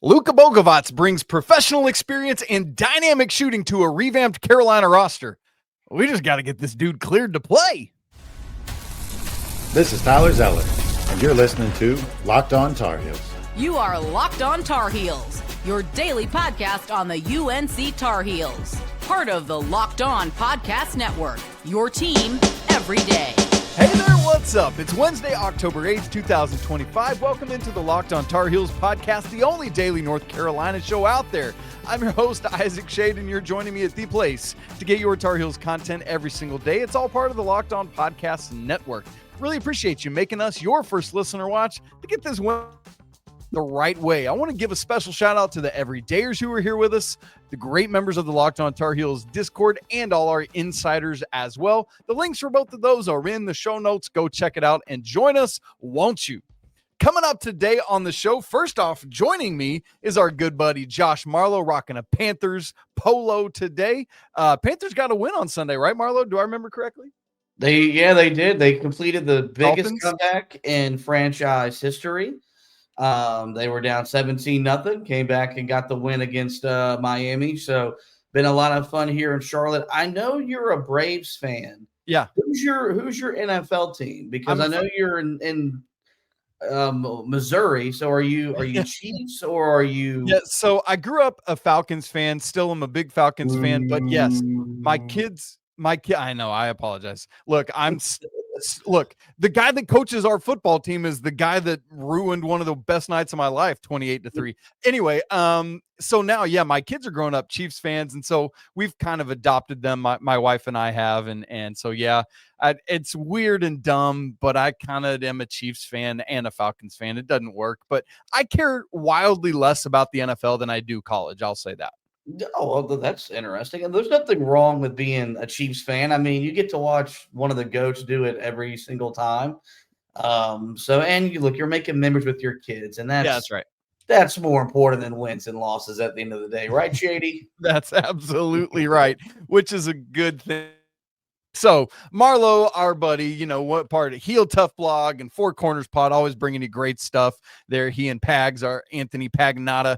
Luca Bogavatz brings professional experience and dynamic shooting to a revamped Carolina roster. We just got to get this dude cleared to play. This is Tyler Zeller, and you're listening to Locked On Tar Heels. You are Locked On Tar Heels, your daily podcast on the UNC Tar Heels. Part of the Locked On Podcast Network, your team every day. Hey there, what's up? It's Wednesday, October 8th, 2025. Welcome into the Locked On Tar Heels podcast, the only daily North Carolina show out there. I'm your host, Isaac Schade, and you're joining me at the place to get your Tar Heels content every single day. It's all part of the Locked On Podcast Network. Really appreciate you making us your first listener watch to get this one the right way. I want to give a special shout out to the everydayers who are here with us, the great members of the Locked On Tar Heels Discord, and all our insiders as well. The links for both of those are in the show notes. Go check it out and join us, won't you? Coming up today on the show, first off, joining me is our good buddy Josh Marlow, rocking a Panthers polo today. Panthers got a win on Sunday, right, Marlow? Do I remember correctly? They did. They completed the biggest Dolphins? comeback in franchise history. They were down 17-0, came back and got the win against Miami. So been a lot of fun here in Charlotte. I know you're a Braves fan. Yeah. Who's your NFL team? Because I know you're in Missouri. So are you Chiefs or are you? Yeah. So I grew up a Falcons fan. Still am a big Falcons fan. But yes, my kid. I know. I apologize. Look, the guy that coaches our football team is the guy that ruined one of the best nights of my life, 28-3. Anyway, so now, yeah, my kids are growing up Chiefs fans, and so we've kind of adopted them. My wife and I have, and so yeah, it's weird and dumb, but I kind of am a Chiefs fan and a Falcons fan. It doesn't work, but I care wildly less about the NFL than I do college. I'll say that. Oh, well, that's interesting. And there's nothing wrong with being a Chiefs fan. I mean, you get to watch one of the GOATs do it every single time. And you're making memories with your kids, and that's right. That's more important than wins and losses at the end of the day, right, Shady? That's absolutely right, which is a good thing. So Marlow, our buddy, what part of Heel Tough blog and Four Corners Pod, always bringing you great stuff there. He and Pags are Anthony Pagnotta.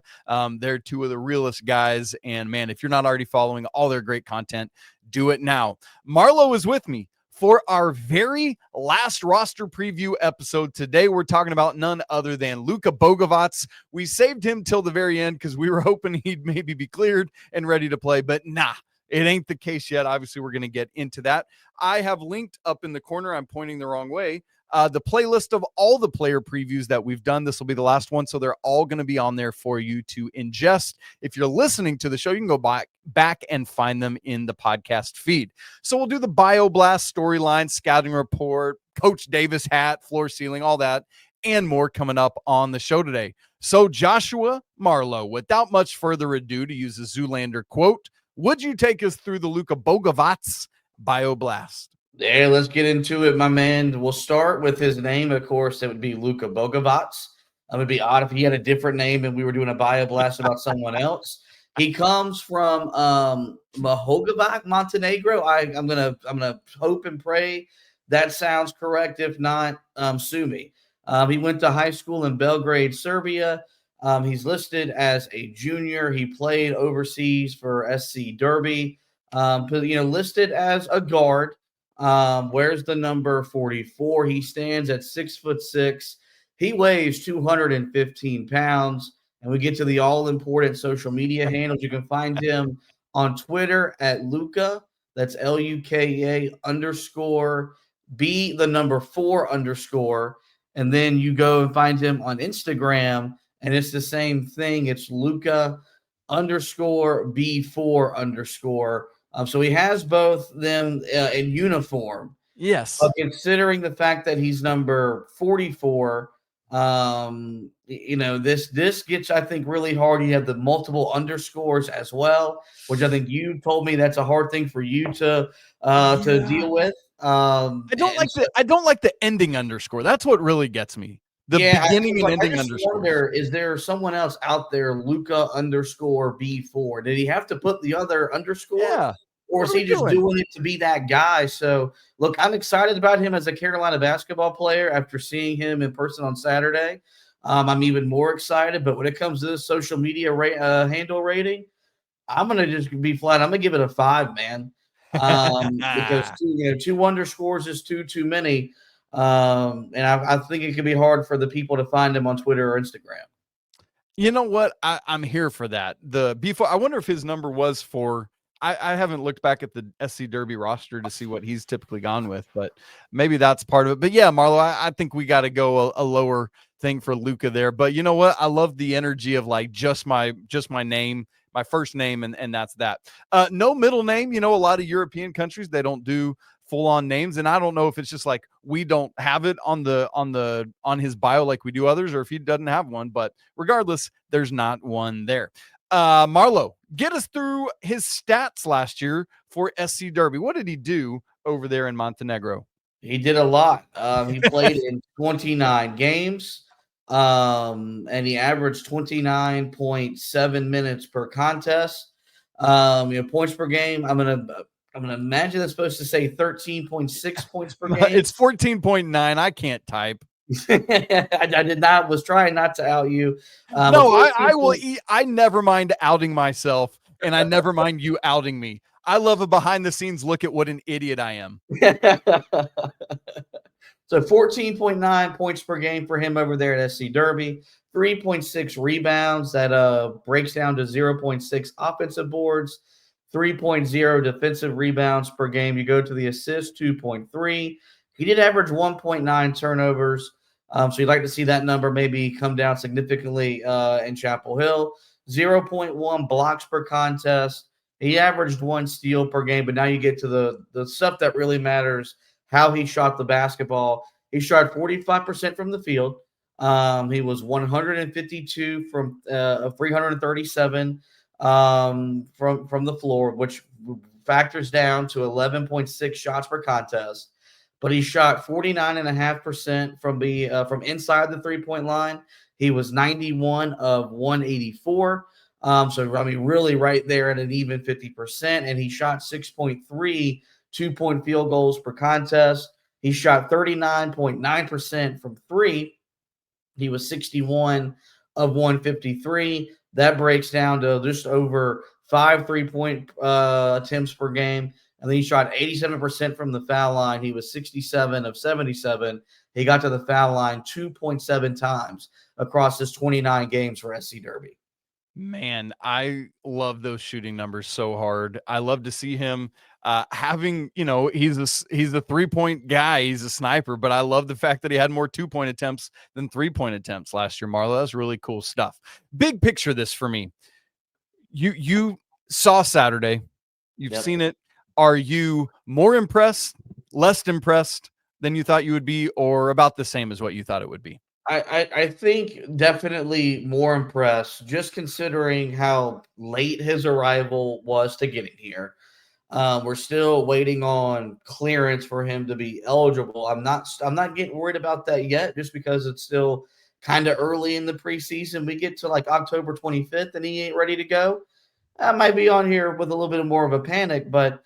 They're two of the realest guys. And man, if you're not already following all their great content, do it now. Marlow is with me for our very last roster preview episode. Today, we're talking about none other than Luca Bogavatz. We saved him till the very end because we were hoping he'd maybe be cleared and ready to play, but nah. It ain't the case yet. Obviously, we're going to get into that. I have linked up in the corner. I'm pointing the wrong way. The playlist of all the player previews that we've done. This will be the last one, so they're all going to be on there for you to ingest. If you're listening to the show, you can go back and find them in the podcast feed. So we'll do the bioblast storyline, scouting report, Coach Davis hat, floor ceiling, all that, and more coming up on the show today. So Joshua Marlow, without much further ado, to use a Zoolander quote, would you take us through the Luka Bogavatz bioblast? Yeah, let's get into it, my man. We'll start with his name. Of course, it would be Luka Bogavatz. It would be odd if he had a different name and we were doing a bioblast about someone else. He comes from Mahogavac, Montenegro. I'm gonna hope and pray that sounds correct. If not, sue me. He went to high school in Belgrade, Serbia. He's listed as a junior. He played overseas for SC Derby. Listed as a guard. Where's the number 44? He stands at 6'6". He weighs 215 pounds. And we get to the all-important social media handles. You can find him on Twitter at Luka. That's LUKA _ B the number 4 _ and then you go and find him on Instagram. And it's the same thing. It's Luka _ B4 _ So he has both them in uniform. Yes. But considering the fact that he's number 44, this gets, I think, really hard. You have the multiple underscores as well, which I think you told me that's a hard thing for you to deal with. I don't like the ending underscore. That's what really gets me. Beginning and ending underscore. Is there someone else out there, Luka _ B4? Did he have to put the other underscore? Yeah. Or is he just doing it to be that guy? So, look, I'm excited about him as a Carolina basketball player after seeing him in person on Saturday. I'm even more excited. But when it comes to this social media handle rating, I'm going to just be flat. I'm going to give it a 5, man. Because two underscores is too many. And I think it could be hard for the people to find him on Twitter or Instagram. You know what? I'm here for that. I wonder if his number was for. I haven't looked back at the SC Derby roster to see what he's typically gone with, but maybe that's part of it. But yeah, Marlo, I think we got to go a lower thing for Luka there. But you know what? I love the energy of like just my name, my first name, and that's that. No middle name. You know, a lot of European countries, they don't do full on names. And I don't know if it's just like we don't have it on his bio like we do others, or if he doesn't have one. But regardless, there's not one there. Marlo, get us through his stats last year for SC Derby. What did he do over there in Montenegro? He did a lot. He played in 29 games, and he averaged 29.7 minutes per contest. Points per game. I'm gonna imagine that's supposed to say 13.6 points per game. It's 14.9. I can't type. I was trying not to out you. No, I will eat. I never mind outing myself, and I never mind you outing me. I love a behind the scenes look at what an idiot I am. So 14.9 points per game for him over there at SC Derby, 3.6 rebounds. That breaks down to 0.6 offensive boards, 3.0 defensive rebounds per game. You go to the assist, 2.3. He did average 1.9 turnovers. So you'd like to see that number maybe come down significantly in Chapel Hill. 0.1 blocks per contest. He averaged 1 steal per game, but now you get to the stuff that really matters, how he shot the basketball. He shot 45% from the field. He was 152 from 337 from the floor, which factors down to 11.6 shots per contest. But he shot 49.5% from inside the 3-point line. He was 91 of 184. So, I mean, really right there at an even 50%. And he shot 6.3 2-point field goals per contest. He shot 39.9% from 3. He was 61 of 153. That breaks down to just over 5 3-point attempts per game. And then he shot 87% from the foul line. He was 67 of 77. He got to the foul line 2.7 times across his 29 games for SC Derby. Man, I love those shooting numbers so hard. I love to see him having, he's a 3-point guy. He's a sniper, but I love the fact that he had more 2-point attempts than 3-point attempts last year, Marlo. That's really cool stuff. Big picture this for me. You saw Saturday. You've seen it. Are you more impressed, less impressed than you thought you would be, or about the same as what you thought it would be? I think definitely more impressed, just considering how late his arrival was to getting here. We're still waiting on clearance for him to be eligible. I'm not getting worried about that yet, just because it's still kind of early in the preseason. We get to like October 25th and he ain't ready to go. I might be on here with a little bit more of a panic, but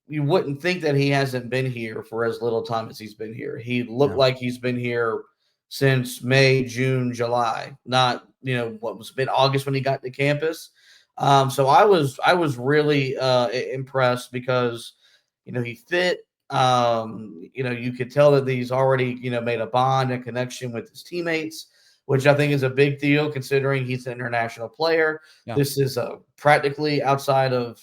you wouldn't think that he hasn't been here for as little time as he's been here. He looked like he's been here since May, June, July, not, what was mid-August when he got to campus. So I was really impressed because, he fit. You could tell that he's already, made a bond and connection with his teammates, which I think is a big deal considering he's an international player. Yeah. This is practically outside of,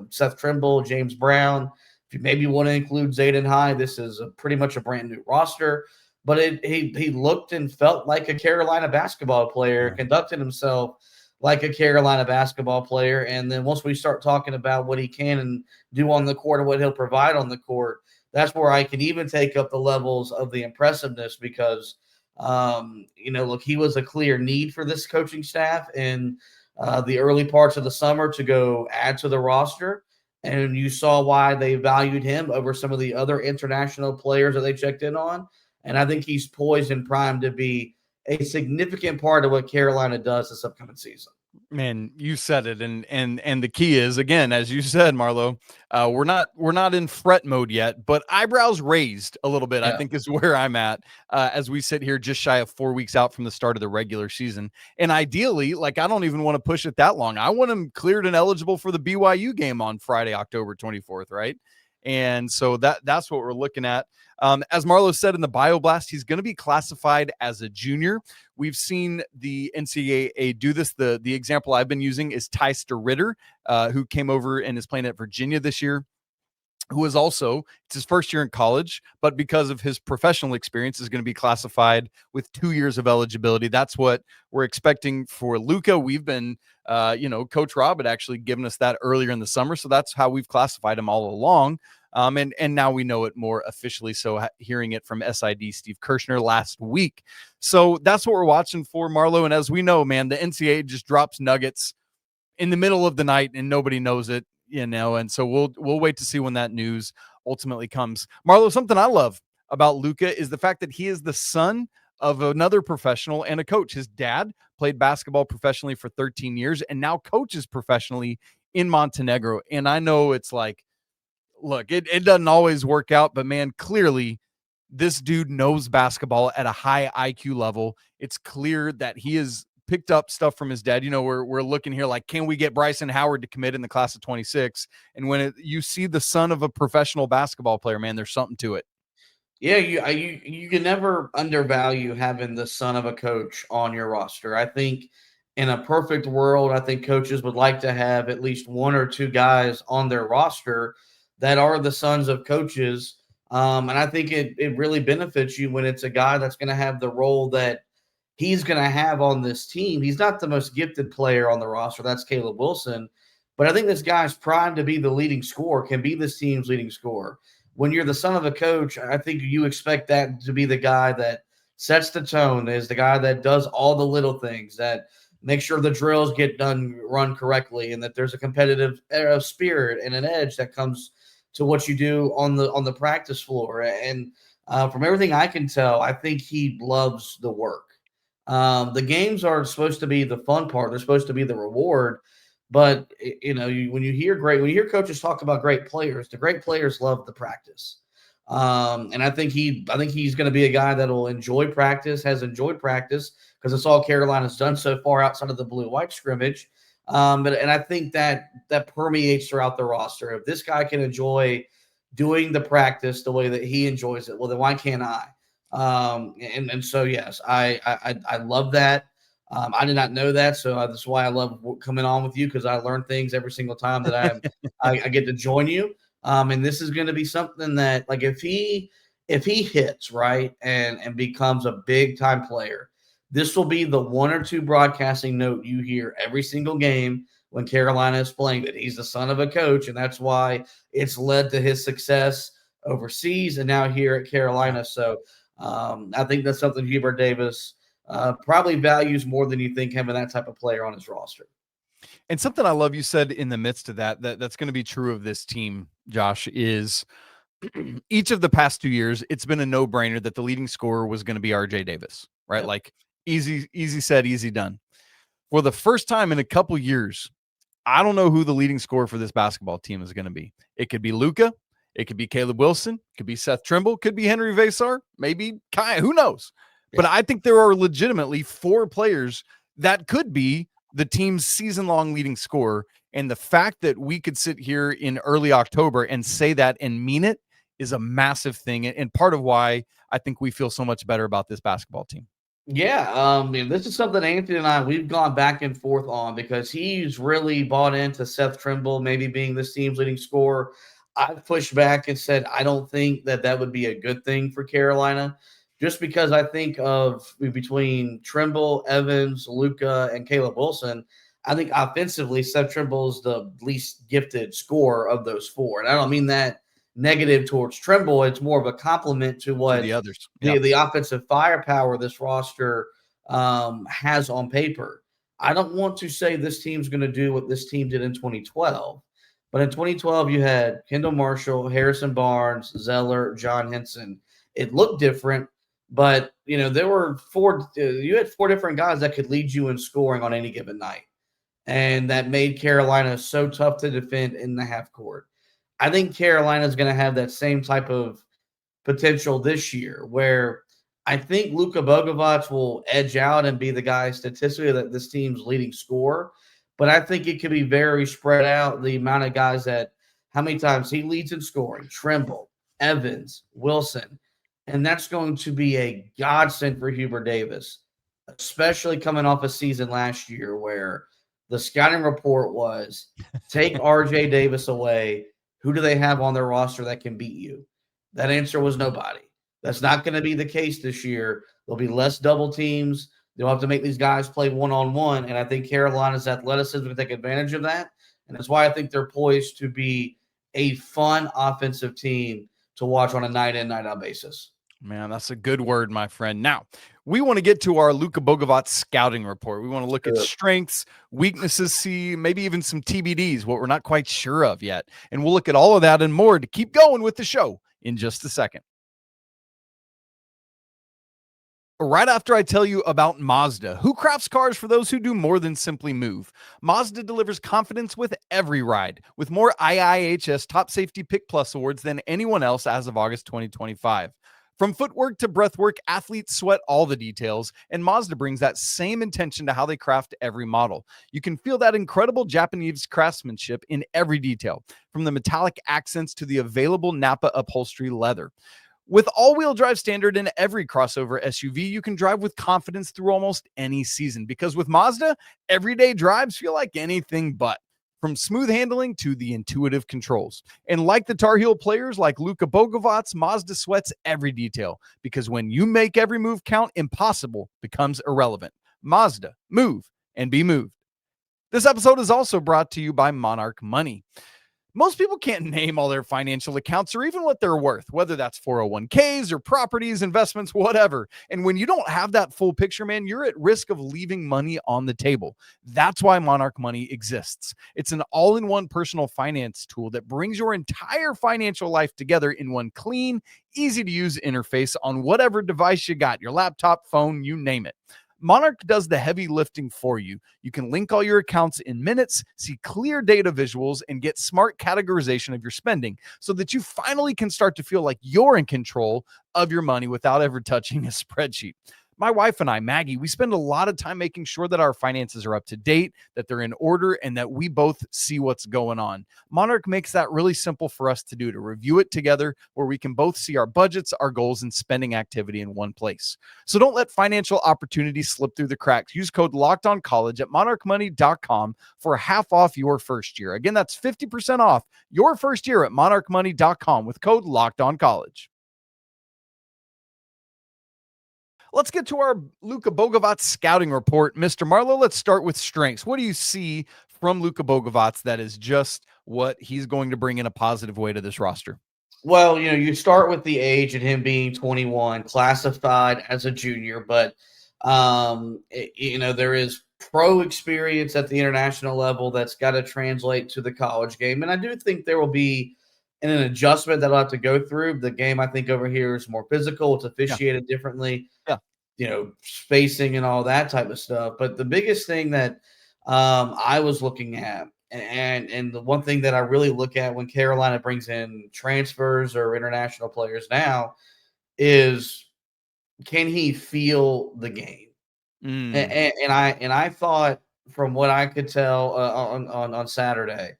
Seth Trimble, James Brown. If you maybe want to include Zayden High, this is pretty much a brand new roster. But he looked and felt like a Carolina basketball player, conducted himself like a Carolina basketball player. And then once we start talking about what he can and do on the court and what he'll provide on the court, that's where I can even take up the levels of the impressiveness because look, he was a clear need for this coaching staff in the early parts of the summer to go add to the roster. And you saw why they valued him over some of the other international players that they checked in on. And I think he's poised and primed to be a significant part of what Carolina does this upcoming season. Man, you said it, and the key is, again, as you said, Marlo, we're not in fret mode yet, but eyebrows raised a little bit, I Yeah. think, is where I'm at as we sit here just shy of 4 weeks out from the start of the regular season. And ideally, like, I don't even want to push it that long. I want him cleared and eligible for the BYU game on Friday, October 24th, right? And so that's what we're looking at. As Marlo said in the bioblast, he's going to be classified as a junior. We've seen the NCAA do this. The example I've been using is Tyster Ritter, who came over and is playing at Virginia this year, who is also, it's his first year in college, but because of his professional experience is going to be classified with 2 years of eligibility. That's what we're expecting for Luka. We've been, Coach Rob had actually given us that earlier in the summer. So that's how we've classified him all along. And now we know it more officially. So hearing it from SID Steve Kirshner last week. So that's what we're watching for, Marlo. And as we know, man, the NCAA just drops nuggets in the middle of the night and nobody knows it, and so we'll wait to see when that news ultimately comes. Marlo, something I love about Luka is the fact that he is the son of another professional and a coach. His dad played basketball professionally for 13 years and now coaches professionally in Montenegro. And I know it's like, look, it doesn't always work out, but man, clearly this dude knows basketball at a high IQ level. It's clear that he is picked up stuff from his dad. We're looking here like, can we get Bryson Howard to commit in the class of 26? And when you see the son of a professional basketball player, man, there's something to it. Yeah, you can never undervalue having the son of a coach on your roster. I think in a perfect world, I think coaches would like to have at least one or two guys on their roster that are the sons of coaches. And I think it really benefits you when it's a guy that's going to have the role that he's going to have on this team. He's not the most gifted player on the roster. That's Caleb Wilson. But I think this guy's primed to be the leading scorer, can be this team's leading scorer. When you're the son of a coach, I think you expect that to be the guy that sets the tone, is the guy that does all the little things, that makes sure the drills get run correctly, and that there's a competitive spirit and an edge that comes to what you do on the practice floor. And from everything I can tell, I think he loves the work. The games are supposed to be the fun part. They're supposed to be the reward. But when you hear coaches talk about great players, the great players love the practice. And I think he's going to be a guy that will enjoy practice, has enjoyed practice, because it's all Carolina's done so far outside of the blue-white scrimmage. And I think that permeates throughout the roster. If this guy can enjoy doing the practice the way that he enjoys it, well, then why can't I? So yes, I love that. I did not know that, so that's why I love coming on with you, because I learn things every single time that I get to join you. And this is going to be something that, like, if he hits right and becomes a big time player, this will be the one or two broadcasting note you hear every single game when Carolina is playing, that he's the son of a coach, and that's why it's led to his success overseas and now here at Carolina. So I think that's something Hubert Davis probably values more than you think, having that type of player on his roster. And something I love you said in the midst of that's going to be true of this team, Josh, is each of the past 2 years, it's been a no-brainer that the leading scorer was going to be RJ Davis, right? Yep. Like easy said, easy done. For the first time in a couple years, I don't know who the leading scorer for this basketball team is going to be. It could be Luka. It could be Caleb Wilson. It could be Seth Trimble. Could be Henri Veesaar. Maybe Kyan. Who knows? Yeah. But I think there are legitimately 4 players that could be the team's season-long leading scorer. And the fact that we could sit here in early October and say that and mean it is a massive thing, and part of why I think we feel so much better about this basketball team. Yeah, this is something Anthony and we've gone back and forth on, because he's really bought into Seth Trimble maybe being this team's leading scorer. I've pushed back and said I don't think that would be a good thing for Carolina, just because I think of between Trimble, Evans, Luka, and Caleb Wilson, I think offensively Seth Trimble is the least gifted scorer of those 4. And I don't mean that negative towards Trimble. It's more of a compliment to what the others, the offensive firepower this roster has on paper. I don't want to say this team's going to do what this team did in 2012, but in 2012 you had Kendall Marshall, Harrison Barnes, Zeller, John Henson. It looked different, but there were 4. You had 4 different guys that could lead you in scoring on any given night. and that made Carolina so tough to defend in the half court. I think Carolina is going to have that same type of potential this year, where I think Luca Bogavatz will edge out and be the guy statistically that this team's leading scorer. But I think it could be very spread out, the amount of guys that how many times he leads in scoring, Trimble, Evans, Wilson. And that's going to be a godsend for Hubert Davis, especially coming off a season last year where the scouting report was take RJ Davis away. Who do they have on their roster that can beat you? That answer was nobody. That's not going to be the case this year. There'll be less double teams. They'll have to make these guys play one-on-one, and I think Carolina's athleticism will take advantage of that, and that's why I think they're poised to be a fun offensive team to watch on a night-in, night-out basis. Man, that's a good word, my friend. Now, we want to get to our Luka Bogavatz scouting report. We want to look at strengths, weaknesses, see maybe even some TBDs, what we're not quite sure of yet. And we'll look at all of that and more to keep going with the show in just a second. Right after I tell you about Mazda, who crafts cars for those who do more than simply move. Mazda delivers confidence with every ride, with more IIHS Top Safety Pick Plus awards than anyone else as of August 2025. From footwork to breathwork, athletes sweat all the details, and Mazda brings that same intention to how they craft every model. You can feel that incredible Japanese craftsmanship in every detail, from the metallic accents to the available Nappa upholstery leather. With all-wheel drive standard in every crossover SUV, you can drive with confidence through almost any season, because with Mazda, everyday drives feel like anything but. From smooth handling to the intuitive controls. And like the Tar Heel players like Luka Bogavac, Mazda sweats every detail, because when you make every move count, impossible becomes irrelevant. Mazda, move and be moved. This episode is also brought to you by Monarch Money. Most people can't name all their financial accounts or even what they're worth, whether that's 401ks or properties, investments, whatever. And when you don't have that full picture, man, you're at risk of leaving money on the table. That's why Monarch Money exists. It's an all-in-one personal finance tool that brings your entire financial life together in one clean, easy-to-use interface on whatever device you got, your laptop, phone, you name it. Monarch does the heavy lifting for you. You can link all your accounts in minutes, see clear data visuals, and get smart categorization of your spending so that you finally can start to feel like you're in control of your money without ever touching a spreadsheet. My wife and I, Maggie, we spend a lot of time making sure that our finances are up to date, that they're in order, and that we both see what's going on. Monarch makes that really simple for us to do, to review it together, where we can both see our budgets, our goals, and spending activity in one place. So don't let financial opportunities slip through the cracks. Use code LOCKEDONCollege at monarchmoney.com for half off your first year. Again, that's 50% off your first year at monarchmoney.com with code LOCKEDONCollege. Let's get to our Luka Bogavatz scouting report. Mr. Marlow, let's start with strengths. What do you see from Luka Bogavatz that is just what he's going to bring in a positive way to this roster? Well, you start with the age and him being 21, classified as a junior, but, there is pro experience at the international level that's got to translate to the college game. And I do think there will be an adjustment that I'll have to go through. The game, I think, over here is more physical. It's officiated differently. Yeah. Spacing and all that type of stuff. But the biggest thing that I was looking at, and the one thing that I really look at when Carolina brings in transfers or international players now is, can he feel the game? And I thought, from what I could tell on Saturday,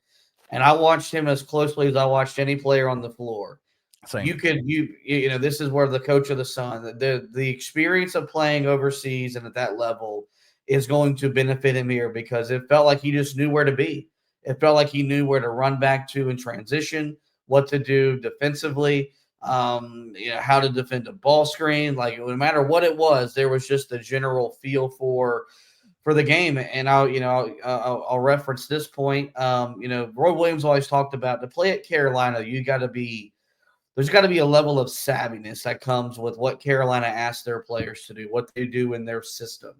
and I watched him as closely as I watched any player on the floor. Same. This is where the coach of the Sun, the experience of playing overseas and at that level is going to benefit him here, because it felt like he just knew where to be. It felt like he knew where to run back to in transition, what to do defensively, how to defend a ball screen. Like, no matter what it was, there was just a general feel for the game. And I'll reference this point. Roy Williams always talked about, to play at Carolina, there's got to be a level of savviness that comes with what Carolina asks their players to do, what they do in their system.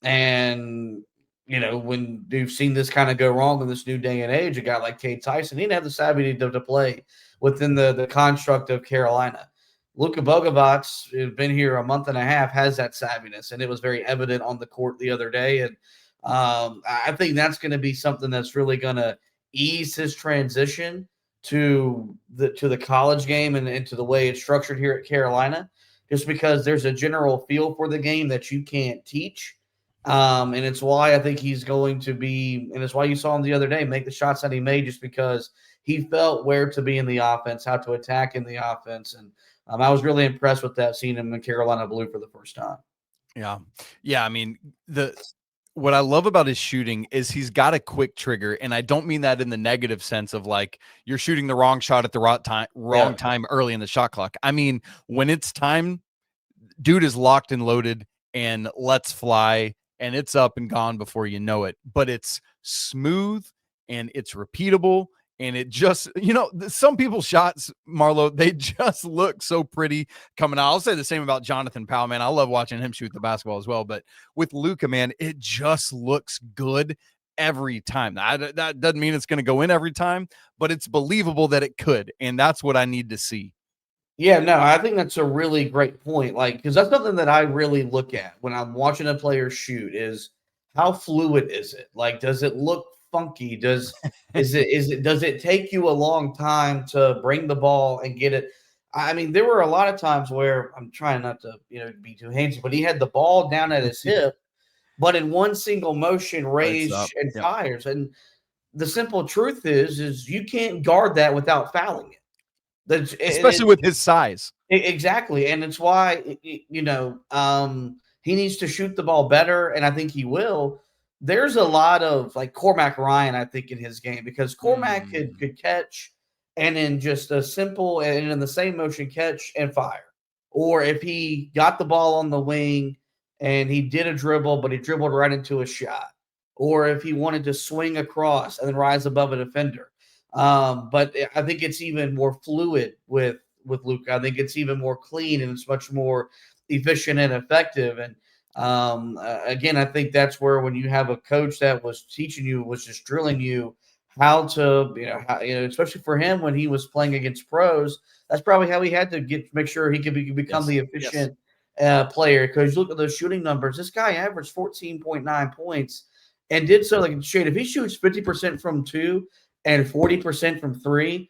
And, when you've seen this kind of go wrong in this new day and age, a guy like Cade Tyson, he didn't have the savvy to play within the construct of Carolina. Luka Bogavac, who's been here a month and a half, has that savviness, and it was very evident on the court the other day. And I think that's going to be something that's really going to ease his transition to the college game and into the way it's structured here at Carolina, just because there's a general feel for the game that you can't teach. And it's why I think he's going to be, and it's why you saw him the other day make the shots that he made, just because he felt where to be in the offense, how to attack in the offense. And I was really impressed with that, seeing him in Carolina blue for the first time. Yeah. Yeah. I mean, what I love about his shooting is he's got a quick trigger. And I don't mean that in the negative sense of like you're shooting the wrong shot at the wrong time early in the shot clock. I mean, when it's time, dude is locked and loaded and lets fly, and it's up and gone before you know it. But it's smooth and it's repeatable. And it just, some people's shots, Marlow, they just look so pretty coming out. I'll say the same about Jonathan Powell, man. I love watching him shoot the basketball as well. But with Luka, man, it just looks good every time. That doesn't mean it's going to go in every time, but it's believable that it could. And that's what I need to see. Yeah, no, I think that's a really great point. Like, because that's something that I really look at when I'm watching a player shoot is how fluid is it? Like, does it look funky? Does it take you a long time to bring the ball and get it? I mean, there were a lot of times where I'm trying not to, be too handsy, but he had the ball down at his hip, but in one single motion raised and fires. And the simple truth is you can't guard that without fouling it. Especially with his size. Exactly. And it's why, he needs to shoot the ball better, and I think he will. There's a lot of like Cormac Ryan, I think, in his game, because Cormac could catch and in just a simple and in the same motion catch and fire. Or if he got the ball on the wing and he did a dribble, but he dribbled right into a shot. Or if he wanted to swing across and then rise above a defender. But I think it's even more fluid with Luka. I think it's even more clean and it's much more efficient and effective. And again, I think that's where when you have a coach that was teaching you, was just drilling you how to, especially for him when he was playing against pros, that's probably how he had to make sure he could become the efficient player. Because you look at those shooting numbers, this guy averaged 14.9 points and did so like Shade. If he shoots 50% from two and 40% from three,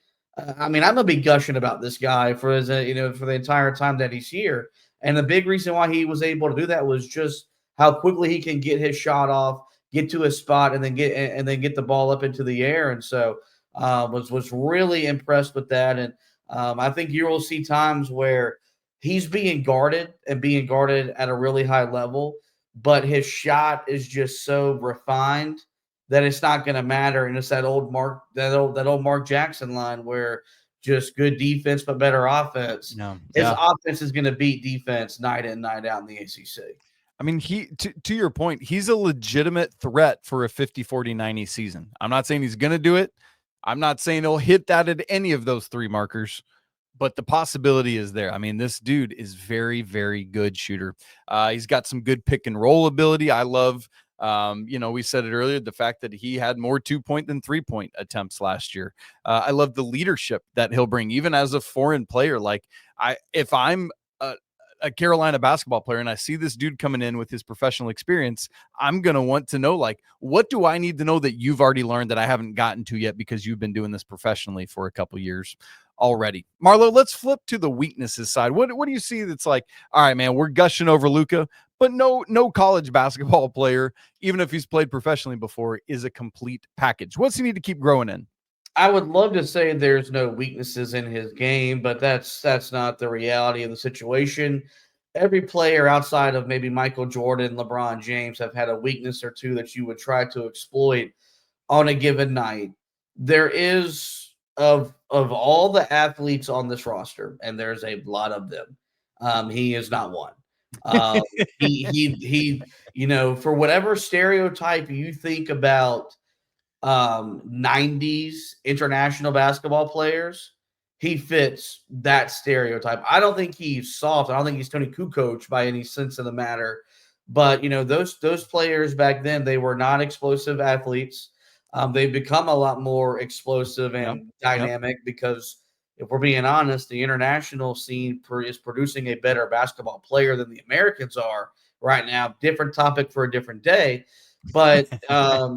I mean, I'm gonna be gushing about this guy for the entire time that he's here. And the big reason why he was able to do that was just how quickly he can get his shot off, get to his spot, and then get the ball up into the air. And so was really impressed with that. And I think you will see times where he's being guarded at a really high level, but his shot is just so refined that it's not going to matter. And it's that old Mark Jackson line where just good defense but better offense. His offense is going to beat defense night in, night out in the ACC. I mean, to your point, he's a legitimate threat for a 50-40-90 season. I'm not saying he's going to do it. I'm not saying he'll hit that at any of those three markers, but the possibility is there. I mean, this dude is very, very good shooter. He's got some good pick and roll ability. I love, we said it earlier, the fact that he had more 2-point than 3-point attempts last year. I love the leadership that he'll bring, even as a foreign player. Like if I'm a Carolina basketball player and I see this dude coming in with his professional experience, I'm going to want to know, like, what do I need to know that you've already learned that I haven't gotten to yet because you've been doing this professionally for a couple years already. Marlow, let's flip to the weaknesses side. What do you see that's like, all right, man, we're gushing over Luka, but no college basketball player, even if he's played professionally before, is a complete package. What's he need to keep growing in? I would love to say there's no weaknesses in his game, but that's not the reality of the situation. Every player outside of maybe Michael Jordan, LeBron James have had a weakness or two that you would try to exploit on a given night. There is, of all the athletes on this roster, and there's a lot of them, he is not one. He for whatever stereotype you think about 90s international basketball players, he fits that stereotype. I don't think he's soft. I don't think he's Tony Kukoc by any sense of the matter. But those players back then, they were not explosive athletes. They've become a lot more explosive and dynamic because, if we're being honest, the international scene is producing a better basketball player than the Americans are right now. Different topic for a different day. but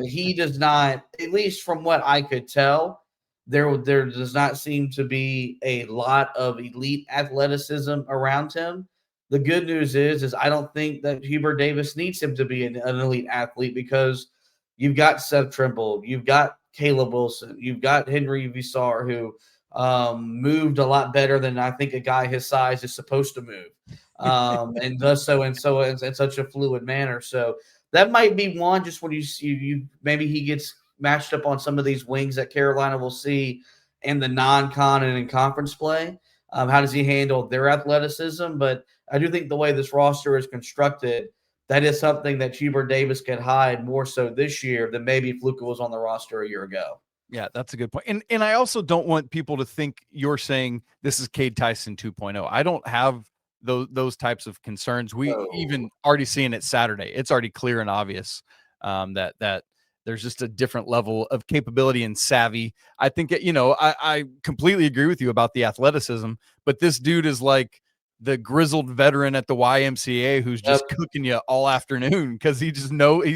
he does not, at least from what I could tell, there does not seem to be a lot of elite athleticism around him. The good news is I don't think that Hubert Davis needs him to be an elite athlete, because you've got Seth Trimble, you've got Caleb Wilson, you've got Henri Veesaar, who moved a lot better than I think a guy his size is supposed to move, and does so in such a fluid manner. So that might be one. Just when you maybe he gets matched up on some of these wings that Carolina will see in the non-con and in conference play. How does he handle their athleticism? But I do think the way this roster is constructed, that is something that Hubert Davis can hide more so this year than maybe if Luka was on the roster a year ago. Yeah, that's a good point. And I also don't want people to think you're saying this is Cade Tyson 2.0. I don't have those types of concerns. We even already seeing it Saturday. It's already clear and obvious that there's just a different level of capability and savvy. I think, I completely agree with you about the athleticism, but this dude is like the grizzled veteran at the YMCA who's just cooking you all afternoon because he's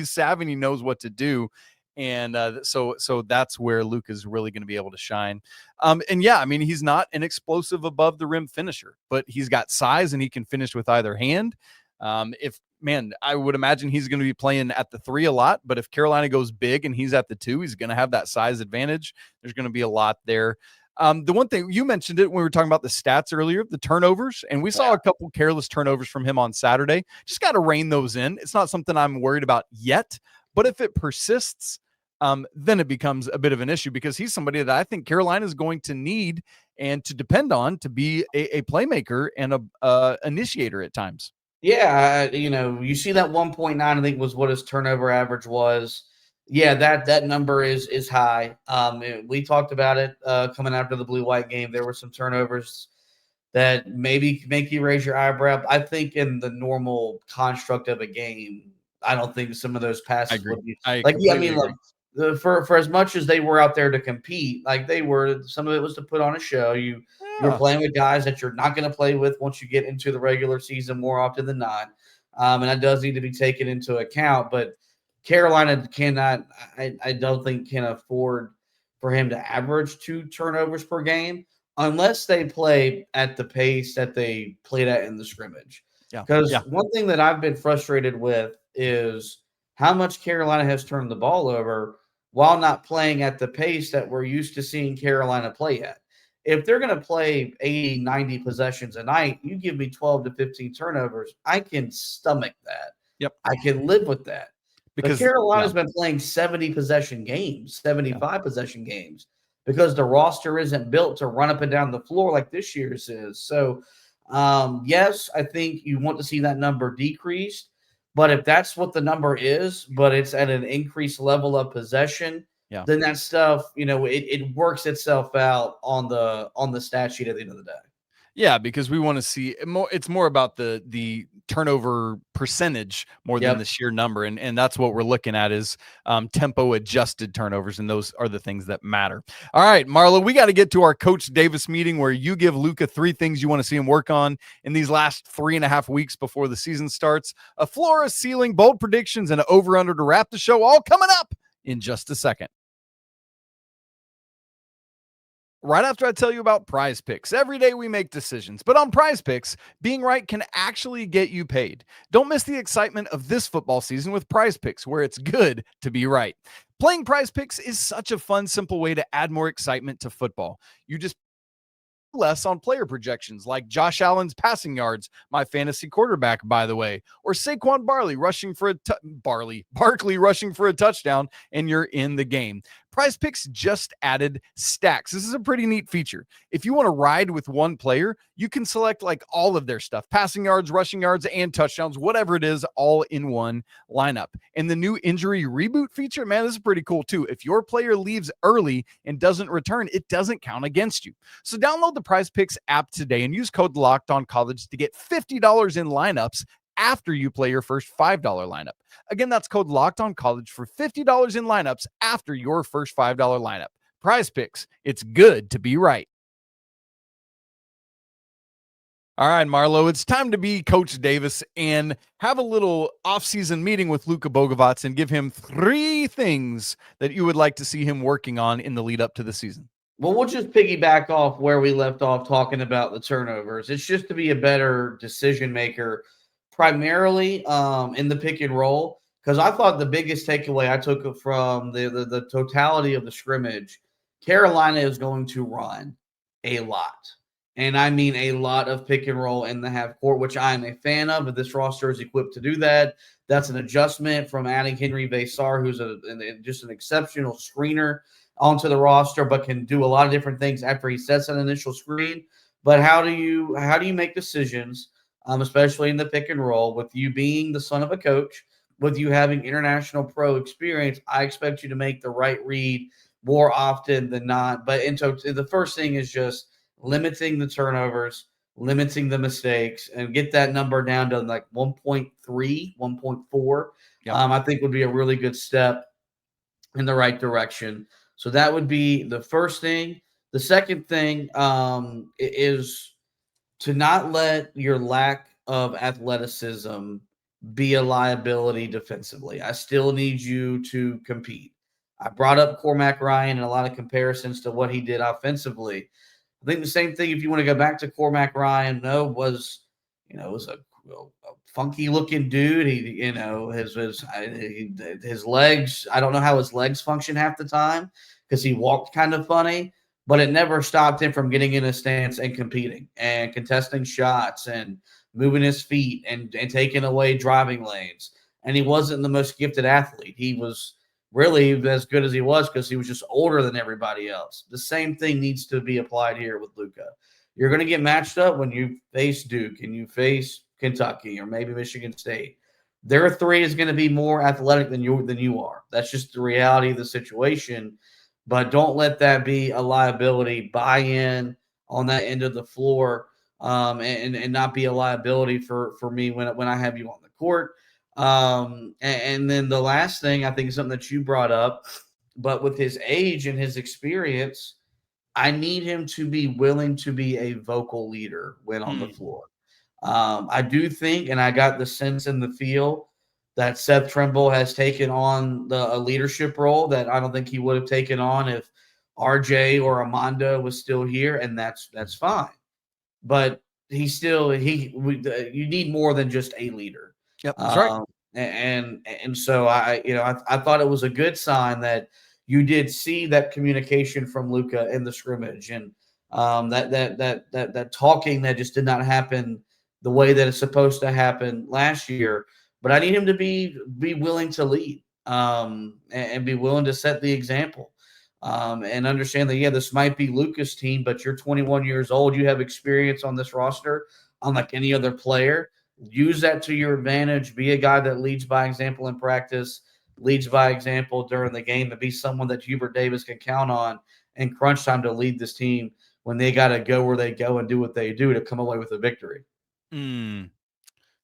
savvy and he knows what to do. And so that's where Luke is really going to be able to shine. And yeah, I mean, he's not an explosive above the rim finisher, but he's got size and he can finish with either hand. I would imagine he's going to be playing at the 3 a lot, but if Carolina goes big and he's at the 2, he's going to have that size advantage. There's going to be a lot there. The one thing you mentioned it when we were talking about the stats earlier, the turnovers, and we saw a couple careless turnovers from him on Saturday. Just got to rein those in. It's not something I'm worried about yet, but if it persists, then it becomes a bit of an issue, because he's somebody that I think Carolina is going to need and to depend on to be a playmaker and a initiator at times. Yeah, you see that 1.9, I think, was what his turnover average was. Yeah, that number is high. We talked about it coming after the blue-white game. There were some turnovers that maybe make you raise your eyebrow. I think in the normal construct of a game, I don't think some of those passes would be for as much as they were out there to compete, like they were, some of it was to put on a show. You're playing with guys that you're not going to play with once you get into the regular season more often than not. And that does need to be taken into account. But Carolina cannot, I don't think, can afford for him to average 2 turnovers per game unless they play at the pace that they played at in the scrimmage. Because one thing that I've been frustrated with is how much Carolina has turned the ball over while not playing at the pace that we're used to seeing Carolina play at. If they're going to play 80, 90 possessions a night, you give me 12 to 15 turnovers, I can stomach that. Yep. I can live with that. Because Carolina's been playing 70 possession games, 75 possession games, because the roster isn't built to run up and down the floor like this year's is. So, yes, I think you want to see that number decreased. But if that's what the number is, but it's at an increased level of possession, then that stuff, it works itself out on the stat sheet at the end of the day. Yeah, because we want to see more. It's more about the turnover percentage more than the sheer number, and that's what we're looking at is tempo adjusted turnovers, and those are the things that matter. All right, Marlo, we got to get to our Coach Davis meeting where you give Luka 3 things you want to see him work on in these last 3.5 weeks before the season starts. A floor, a ceiling, bold predictions, and an over/under to wrap the show. All coming up in just a second. Right after I tell you about PrizePicks. Every day we make decisions, but on PrizePicks, being right can actually get you paid. Don't miss the excitement of this football season with PrizePicks, where it's good to be right. Playing PrizePicks is such a fun, simple way to add more excitement to football. You just less on player projections like Josh Allen's passing yards, my fantasy quarterback, by the way, or Saquon Barkley rushing for a touchdown, and you're in the game. PrizePicks just added stacks. This is a pretty neat feature. If you want to ride with one player, you can select like all of their stuff, passing yards, rushing yards, and touchdowns, whatever it is, all in one lineup. And the new injury reboot feature, man, this is pretty cool too. If your player leaves early and doesn't return, it doesn't count against you. So download the PrizePicks app today and use code LOCKEDONCollege to get $50 in lineups after you play your first $5 lineup. Again, that's code LOCKEDONCollege for $50 in lineups after your first $5 lineup. PrizePicks, it's good to be right. All right, Marlow, it's time to be Coach Davis and have a little off-season meeting with Luca Bogavatz and give him 3 things that you would like to see him working on in the lead up to the season. Well, we'll just piggyback off where we left off talking about the turnovers. It's just to be a better decision maker, primarily in the pick and roll, because I thought the biggest takeaway I took from the totality of the scrimmage, Carolina is going to run a lot. And I mean a lot of pick and roll in the half court, which I am a fan of, but this roster is equipped to do that. That's an adjustment from adding Henri Veesaar, who's just an exceptional screener, onto the roster, but can do a lot of different things after he sets an initial screen. But how do you make decisions, especially in the pick and roll, with you being the son of a coach, with you having international pro experience? I expect you to make the right read more often than not. But the first thing is just limiting the turnovers, limiting the mistakes, and get that number down to like 1.3, 1.4. Yep. I think would be a really good step in the right direction. So that would be the first thing. The second thing is to not let your lack of athleticism be a liability defensively. I still need you to compete. I brought up Cormac Ryan and a lot of comparisons to what he did offensively. I think the same thing, if you want to go back to Cormac Ryan, was a funky looking dude. His legs, I don't know how his legs function half the time because he walked kind of funny, but it never stopped him from getting in a stance and competing and contesting shots and moving his feet and taking away driving lanes. And he wasn't the most gifted athlete. He was really as good as he was because he was just older than everybody else. The same thing needs to be applied here with Luka. You're going to get matched up when you face Duke and you face Kentucky or maybe Michigan State. Their 3 is going to be more athletic than you are. That's just the reality of the situation. But don't let that be a liability. Buy in on that end of the floor and not be a liability for me when I have you on the court. And then the last thing I think is something that you brought up, but with his age and his experience, I need him to be willing to be a vocal leader when on the floor. I do think, and I got the sense in the feel that Seth Trimble has taken on a leadership role that I don't think he would have taken on if RJ or Armando was still here, and that's fine. But you need more than just a leader. Yep, that's right. And so I thought it was a good sign that you did see that communication from Luka in the scrimmage, and that talking that just did not happen the way that it's supposed to happen last year. But I need him to be willing to lead and be willing to set the example and understand that, this might be Luka's team, but you're 21 years old. You have experience on this roster unlike any other player. Use that to your advantage. Be a guy that leads by example in practice, leads by example during the game, and be someone that Hubert Davis can count on in crunch time to lead this team when they got to go where they go and do what they do to come away with a victory.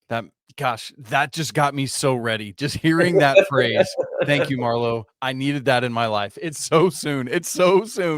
That just got me so ready. Just hearing that phrase. Thank you, Marlow. I needed that in my life. It's so soon.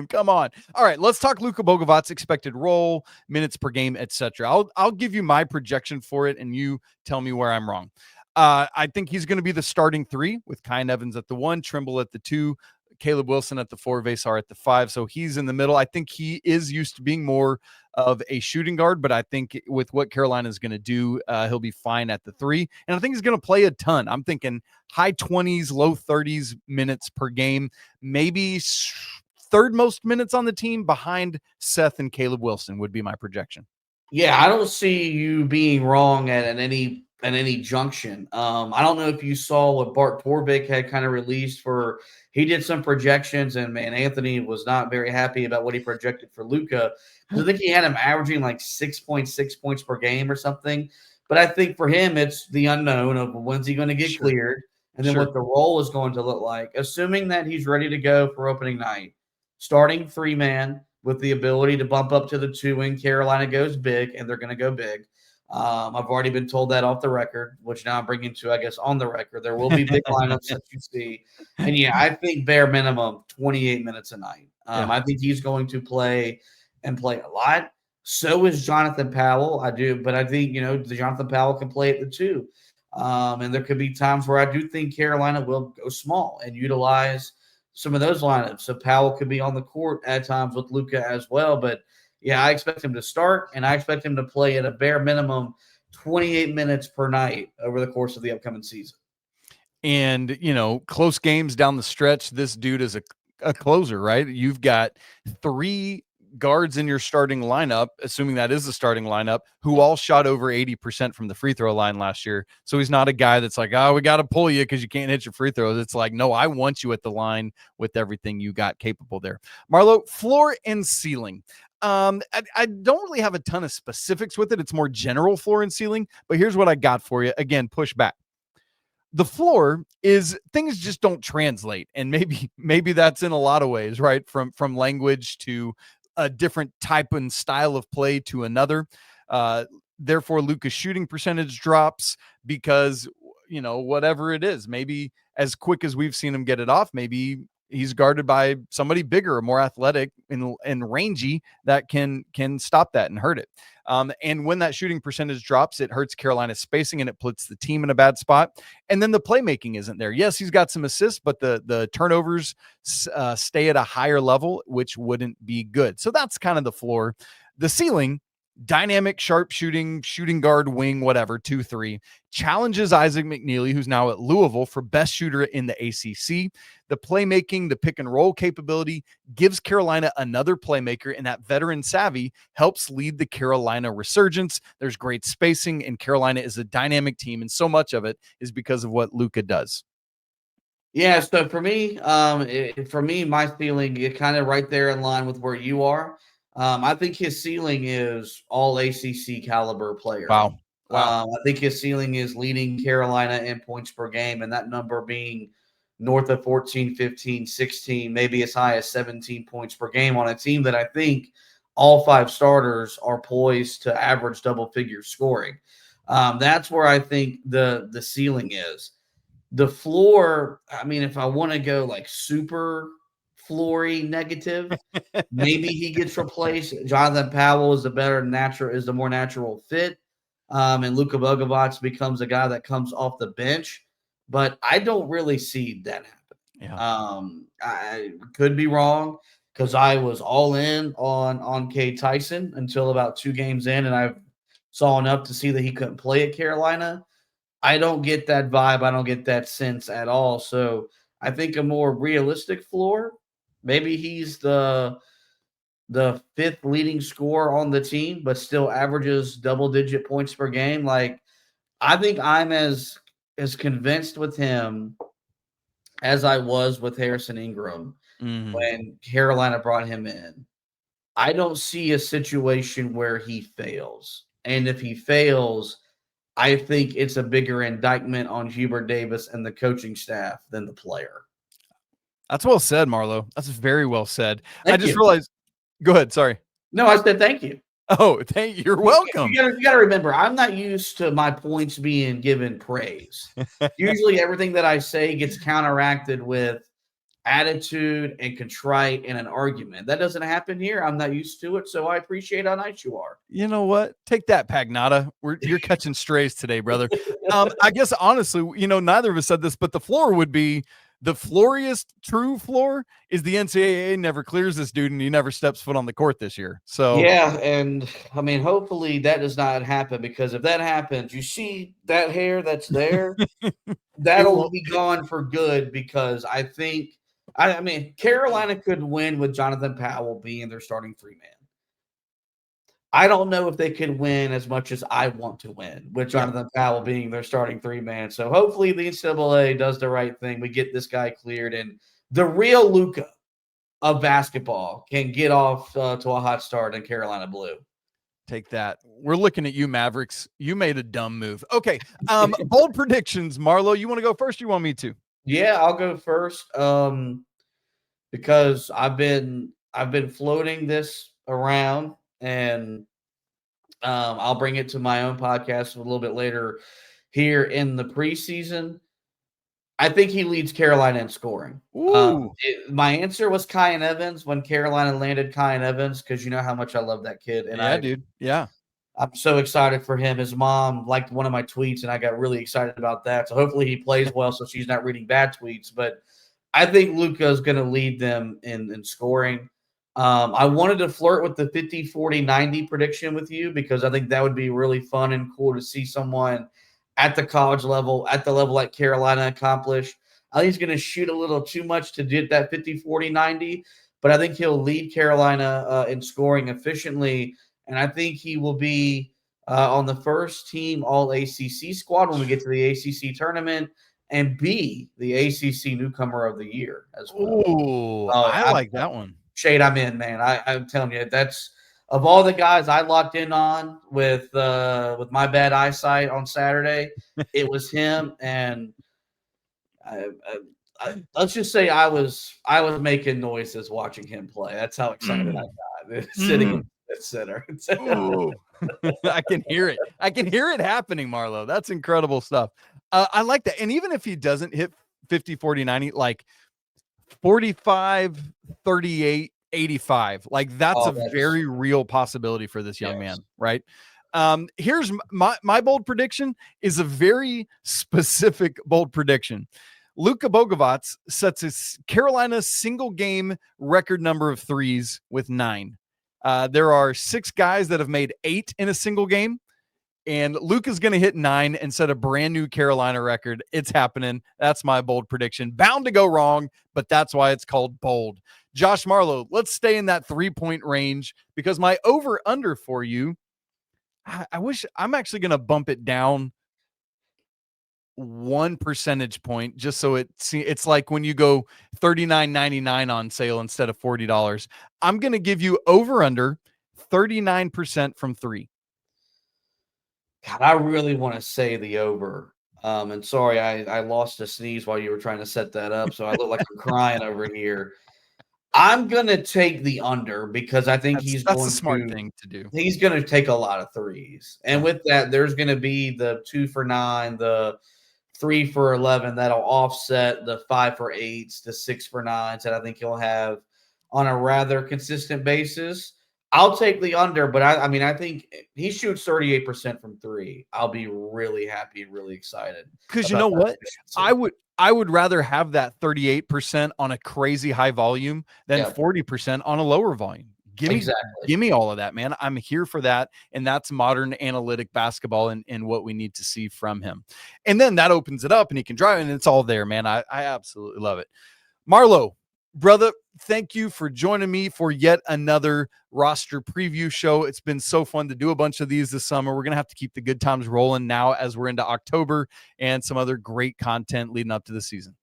Come on. All right, let's talk Luca Bogavatz expected role, minutes per game, etc. I'll give you my projection for it, and you tell me where I'm wrong. I think he's going to be the starting 3 with Kyan Evans at the 1, Trimble at the 2, Caleb Wilson at the 4, Veesaar at the 5. So he's in the middle. I think he is used to being more of a shooting guard, but I think with what Carolina is going to do, he'll be fine at the 3. And I think he's going to play a ton. I'm thinking high 20s, low 30s minutes per game, maybe third most minutes on the team behind Seth and Caleb Wilson would be my projection. Yeah, I don't see you being wrong at any junction. I don't know if you saw what Bart Torvik had kind of released he did some projections, and man, Anthony was not very happy about what he projected for Luka. I think he had him averaging like 6.6 points per game or something. But I think for him, it's the unknown of when's he going to get cleared and then what the role is going to look like. Assuming that he's ready to go for opening night, starting 3-man with the ability to bump up to the 2 when Carolina goes big, and they're going to go big. I've already been told that off the record, which now I'm bringing to, I guess, on the record. There will be big lineups that you see. And, I think bare minimum 28 minutes a night. I think he's going to play a lot. So is Jonathan Powell. I do, but I think, the Jonathan Powell can play at the 2. And there could be times where I do think Carolina will go small and utilize some of those lineups. So Powell could be on the court at times with Luka as well. But yeah, I expect him to start, and I expect him to play at a bare minimum 28 minutes per night over the course of the upcoming season. And, close games down the stretch, this dude is a closer, right? You've got 3 guards in your starting lineup, assuming that is the starting lineup, who all shot over 80% from the free throw line last year. So he's not a guy that's like, oh, we got to pull you because you can't hit your free throws. It's like, no, I want you at the line with everything you got capable there. Marlow, floor and ceiling. I don't really have a ton of specifics with it. It's more general floor and ceiling, but here's what I got for you. Again, push back. The floor is things just don't translate. And maybe that's in a lot of ways, right? From language to a different type and style of play to another. Therefore, Luka's shooting percentage drops because, whatever it is, maybe as quick as we've seen him get it off, maybe he's guarded by somebody bigger or more athletic and rangy that can stop that and hurt it. And when that shooting percentage drops, it hurts Carolina's spacing and it puts the team in a bad spot. And then the playmaking isn't there. Yes, he's got some assists, but the turnovers stay at a higher level, which wouldn't be good. So that's kind of the floor. The ceiling, dynamic, sharp shooting guard, wing, whatever, 2-3, challenges Isaac McNeely, who's now at Louisville, for best shooter in the ACC. The playmaking, the pick and roll capability gives Carolina another playmaker, and that veteran savvy helps lead the Carolina resurgence. There's great spacing, and Carolina is a dynamic team, and so much of it is because of what Luka does. Yeah, so for me, my feeling, it kind of right there in line with where you are. I think his ceiling is all ACC caliber player. Wow. I think his ceiling is leading Carolina in points per game, and that number being north of 14, 15, 16, maybe as high as 17 points per game on a team that I think all 5 starters are poised to average double-figure scoring. That's where I think the ceiling is. The floor, I mean, if I want to go like super floory negative, maybe he gets replaced. Jonathan Powell is the more natural fit. And Luca Bogavatz becomes a guy that comes off the bench. But I don't really see that happen. Yeah. I could be wrong because I was all in on Cade Tyson until about 2 games in, and I saw enough to see that he couldn't play at Carolina. I don't get that vibe. I don't get that sense at all. So I think a more realistic floor, maybe he's the 5th leading scorer on the team, but still averages double-digit points per game. Like, I think I'm as convinced with him as I was with Harrison Ingram when Carolina brought him in. I don't see a situation where he fails. And if he fails, I think it's a bigger indictment on Hubert Davis and the coaching staff than the player. That's well said, Marlow. That's very well said. Thank you. Realized. Go ahead. Sorry. No, I said thank you. Oh, thank you. You're welcome. You got to remember, I'm not used to my points being given praise. Usually everything that I say gets counteracted with attitude and contrite and an argument. That doesn't happen here. I'm not used to it, so I appreciate how nice you are. You know what? Take that, Pagnotta. You're catching strays today, brother. I guess, honestly, neither of us said this, but the floor would be the flooriest true floor is the NCAA never clears this dude and he never steps foot on the court this year. So yeah, and I mean, hopefully that does not happen, because if that happens, you see that hair that's there, that'll be gone for good, because I think I mean Carolina could win with Jonathan Powell being their starting 3-man. I don't know if they could win as much as I want to win with Jonathan Powell being their starting 3-man. So hopefully the NCAA does the right thing. We get this guy cleared, and the real Luka of basketball can get off to a hot start in Carolina blue. Take that. We're looking at you, Mavericks. You made a dumb move. Okay. Bold predictions, Marlow. You want to go first or you want me to? Yeah, I'll go first. Because I've been floating this around, and I'll bring it to my own podcast a little bit later here in the preseason. I think he leads Carolina in scoring. My answer was Kyan Evans when Carolina landed Kyan Evans because you know how much I love that kid. And dude. Yeah. I'm so excited for him. His mom liked one of my tweets, and I got really excited about that. So hopefully he plays well so she's not reading bad tweets. But I think Luka is going to lead them in scoring. I wanted to flirt with the 50, 40, 90 prediction with you because I think that would be really fun and cool to see someone at the college level, at the level like Carolina accomplish. I think he's going to shoot a little too much to get that 50, 40, 90, but I think he'll lead Carolina in scoring efficiently. And I think he will be on the first team All-ACC squad when we get to the ACC tournament and be the ACC Newcomer of the Year as well. Oh, I like that one. Shade, I'm in, man. I'm telling you, that's of all the guys I locked in on with my bad eyesight on Saturday, it was him. And let's just say I was making noises watching him play. That's how excited I got sitting in the center. I can hear it. I can hear it happening, Marlow. That's incredible stuff. I like that. And even if he doesn't hit 50, 40, 90, like 45, 38, 85, like that's a very real possibility for this young man, right? Here's my bold prediction is a very specific bold prediction. Luca Bogavatz sets his Carolina single game record number of threes with 9. There are 6 guys that have made 8 in a single game, and Luka's going to hit 9 and set a brand new Carolina record. It's happening. That's my bold prediction. Bound to go wrong, but that's why it's called bold. Josh Marlow, let's stay in that 3-point range because my over under for you, I wish I'm actually going to bump it down 1 percentage point just so it's like when you go $39.99 on sale instead of $40. I'm going to give you over under 39% from 3. God, I really want to say the over. And sorry, I lost a sneeze while you were trying to set that up, so I look like I'm crying over here. I'm gonna take the under because I think that's a smart thing to do. He's gonna take a lot of threes, and with that, there's gonna be the 2 for 9, the 3 for 11 that'll offset the 5 for 8s, the 6 for 9s that I think he'll have on a rather consistent basis. I'll take the under, but I mean, I think he shoots 38% from 3. I'll be really happy, really excited. Because you know what? I would rather have that 38% on a crazy high volume than 40% on a lower volume. Give me all of that, man. I'm here for that. And that's modern analytic basketball and what we need to see from him. And then that opens it up and he can drive and it's all there, man. I absolutely love it. Marlow, brother, thank you for joining me for yet another roster preview show. It's been so fun to do a bunch of these this summer. We're going to have to keep the good times rolling now as we're into October and some other great content leading up to the season.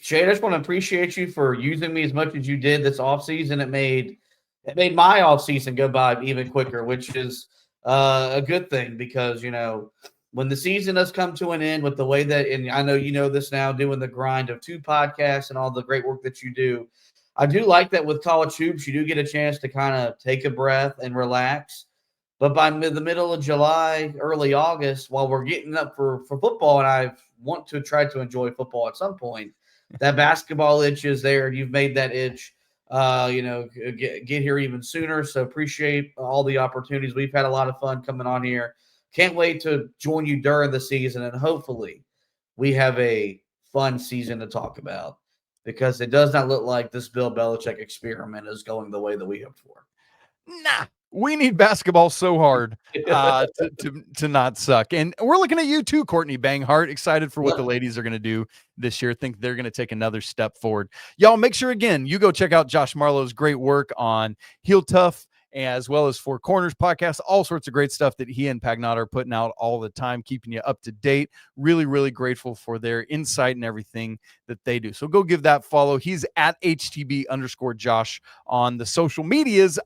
Shade, I just want to appreciate you for using me as much as you did this offseason. It made my offseason go by even quicker, which is a good thing because, you know, when the season does come to an end with the way that, and I know you know this now, doing the grind of 2 podcasts and all the great work that you do, I do like that with college hoops, you do get a chance to kind of take a breath and relax. But by the middle of July, early August, while we're getting up for football, and I want to try to enjoy football at some point, that basketball itch is there, and you've made that itch, get here even sooner. So appreciate all the opportunities. We've had a lot of fun coming on here. Can't wait to join you during the season, and hopefully we have a fun season to talk about because it does not look like this Bill Belichick experiment is going the way that we hoped for. Nah, we need basketball so hard to not suck. And we're looking at you too, Courtney Banghart. Excited for what the ladies are going to do this year. Think they're going to take another step forward. Y'all make sure, again, you go check out Josh Marlow's great work on Heel Tough, as well as Four Corners podcast, all sorts of great stuff that he and Pagnot are putting out all the time, keeping you up to date. Really, really grateful for their insight and everything that they do. So go give that follow. He's at HTB_Josh on the social medias.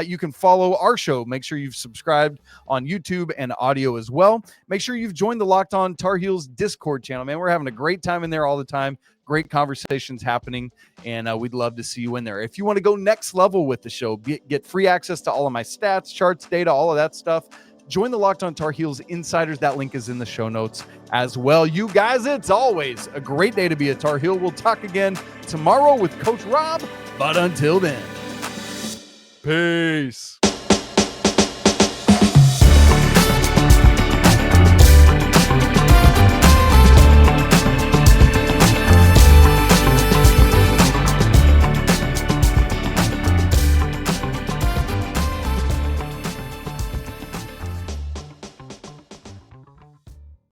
You can follow our show. Make sure you've subscribed on YouTube and audio as well. Make sure you've joined the Locked On Tar Heels Discord channel, man. We're having a great time in there all the time. Great conversations happening, and we'd love to see you in there. If you want to go next level with the show, get free access to all of my stats, charts, data, all of that stuff, Join the Locked On Tar Heels Insiders. That link is in the show notes as well. You guys, it's always a great day to be a Tar Heel. We'll talk again tomorrow with Coach Rob, but until then, peace.